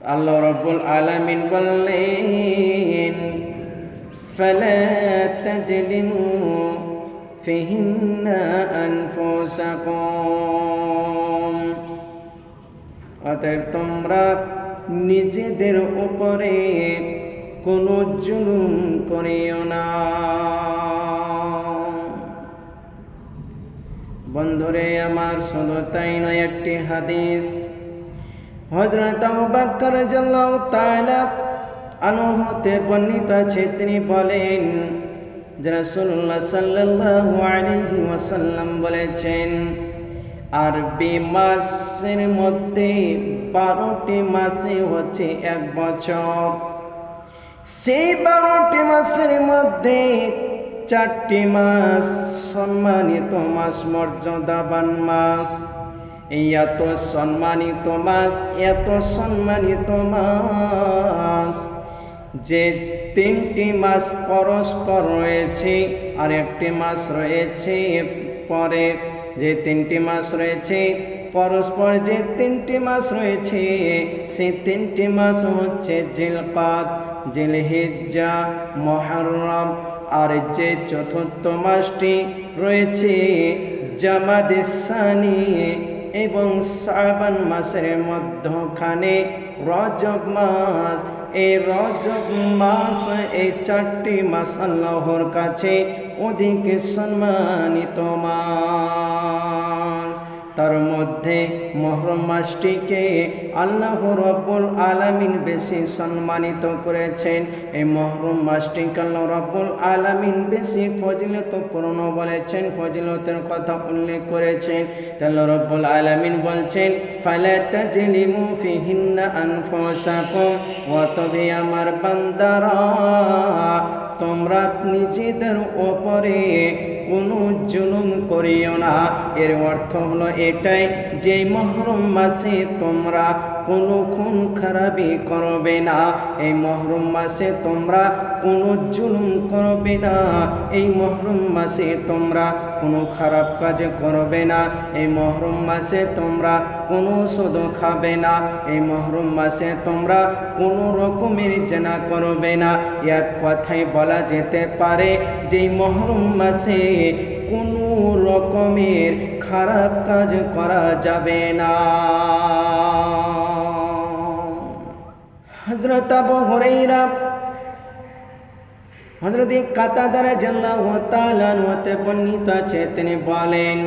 আল্লাহ রাব্বুল আলামিন বললেন, ফালা তাজলিমু ফিহিন্না আনফুসাকুম, অতএব তোমরা নিজেদের উপরে কোনো জুলুম করিও না। বন্ধুরে আমার, শুধু তাই নয়, একটি হাদিস হযরত আবু বকর রাদিয়াল্লাহু তাআলা আনহু হতে বর্ণিত আছে, তিনি বলেন যে রাসূলুল্লাহ সাল্লাল্লাহু আলাইহি ওয়াসাল্লাম বলেছেন, আরবি মাসের মধ্যে 12টি মাসে হচ্ছে 1 বছর। সেই 12টি মাসের মধ্যে 4টি মাস সম্মানিত মাস, মর্যাদাবান মাস। এই এত সম্মানিত মাস, এত সম্মানিত মাস যে 3টি মাস পরস্পর রয়েছে, আর একটি মাস রয়েছে পরে। যে 3টি মাস রয়েছে পরস্পর, যে 3টি মাস রয়েছে, সেই 3টি মাস হচ্ছে জিলকাদ, জিলহিজ্জা, মুহররম। আর যে চতুর্থ মাসটি রয়েছে জামাদে সানি এবং শাবান মাসের মধ্যখানে রজব মাস। এই রজব মাস, এই 4টি মাস আল্লাহর কাছে অধিক সম্মানিত মাস। তার মধ্যে মুহররম মাসটিকে আল্লাহ রাব্বুল আলামিন বেশি সম্মানিত করেছেন। এই মুহররম মাসটিকে আল্লাহ রাব্বুল আলামিন বেশি ফজিলতপূর্ণ বলেছেন, ফজিলতের কথা উল্লেখ করেছেন। আল্লাহ রাব্বুল আলামিন বলছেন, ফালা তাজলিমু ফিহিন্না আনফুসাকুম, তবে আমার বান্দারা, তোমরা নিজেদের উপরে কোনো জুলুম করিও না। এর অর্থ হলো এটাই যে মুহররম মাসে তোমরা কোনো খুন খারাপি করবে না। এই মুহররম মাসে তোমরা কোনো জুলুম করবে না। এই মুহররম মাসে তোমরা কোনো খারাপ কাজ করবে না। এই মুহররম মাসে তোমরা কোনো সুদ খাবে না। এই মুহররম মাসে তোমরা কোনো রকমের জিনা করবে না। এক কথায় বলা যেতে পারে যে মুহররম মাসে কোনো রকমের খারাপ কাজ করা যাবে না। হযরত আবু হুরায়রা, হযরত কাতাদা রাদিয়াল্লাহু তাআলা হতে বর্ণিত আছে, তিনি বলেন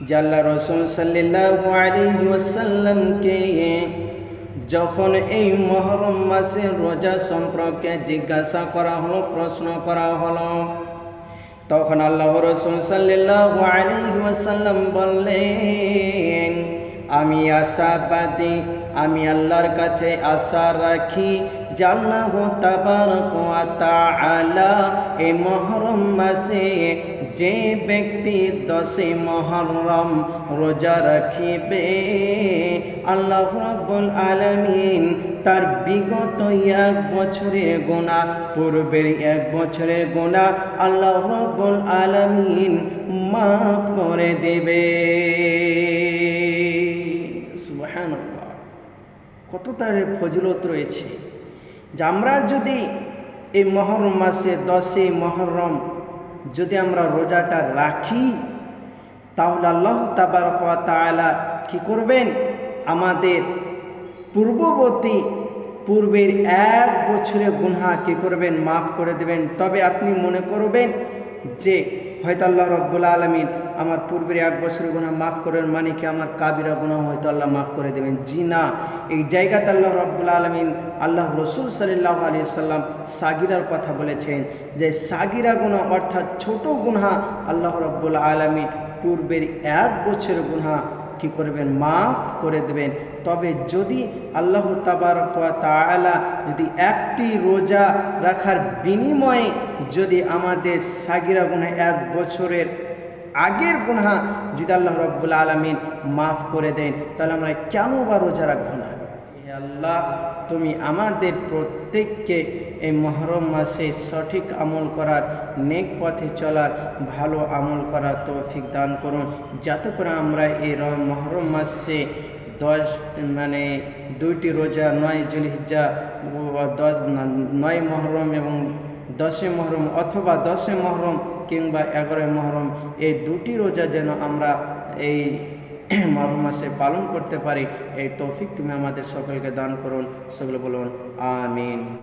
যে আল্লাহ রাসূল সাল্লাল্লাহু আলাইহি ওয়াসাল্লামকে যখন এই মুহররম মাসের রোজা সম্পর্কে জিজ্ঞাসা করা হলো, প্রশ্ন করা হলো, তখন আল্লাহ রাসূল সাল্লাল্লাহু আলাইহি ওয়াসাল্লাম বললেন, আমি আশাবাদী, আমি আল্লাহর কাছে আশা রাখি যে আল্লাহ তাবারক ওয়া তাআলা এই মুহররম মাসে যে ব্যক্তি 10 মুহররম রোজা রাখিবে, আল্লাহ রাব্বুল আলামিন তার বিগত 1 বছরের গুনাহ, পূর্বের 1 বছরের গুনাহ আল্লাহ রাব্বুল আলামিন মাফ করে দেবে। সুবহানাল্লাহ, কত তার ফজিলত রয়েছে যে আমরা যদি এই মুহররম মাসে 10 মুহররম যদি আমরা রোজাটা রাখি, তাহলে আল্লাহ তাবারক ওয়া তাআলা কি করবেন, আমাদের পূর্বের 1 বছরের গুনাহ কি করবেন, মাফ করে দেবেন। তবে আপনি মনে করবেন যে হয়তো আল্লাহ রাব্বুল আলামিন আমার পূর্বের 1 বছরের গুনাহ মাফ করেন, মানে কি আমার কাবিরা গুনাহ হয়তো আল্লাহ মাফ করে দেবেন। জি না, এই জায়গাতে আল্লাহ রাব্বুল আলামিন, আল্লাহ রাসূল সাল্লাল্লাহু আলাইহি সাল্লাম সাগিরার কথা বলেছেন, যে সাগিরা গুনাহ অর্থাৎ ছোট গুনাহ আল্লাহ রাব্বুল আলামিন পূর্বের 1 বছরের গুনাহ কি করবেন, মাফ করে দেবেন। তবে যদি আল্লাহ তাবারক ওয়া তাআলা যদি একটি রোজা রাখার বিনিময়ে যদি আমাদের সাগিরা গুনাহ 1 বছরের আগের গুনাহ যদি আল্লাহ রাব্বুল আলামিন মাফ করে দেন, তাহলে আমরা কেন বা রোজা রাখবো না? হে আল্লাহ, তুমি আমাদের প্রত্যেককে এই মুহররম মাসে সঠিক আমল করার, নেক পথে চলার, ভালো আমল করার তৌফিক দান করুন, যাতে করে আমরা এই মুহররম মাসে মানে 2টি রোজা 9 জিলহিজ্জা, 9 মুহররম এবং 10 মুহররম, অথবা 10 মুহররম কিংবা 11 মুহররম, এই 2টি রোজা যেন আমরা এই মুহররম মাসে পালন করতে পারি। এই তৌফিক তুমি আমাদের সকলকে দান করুন। সকলে বলুন আমিন।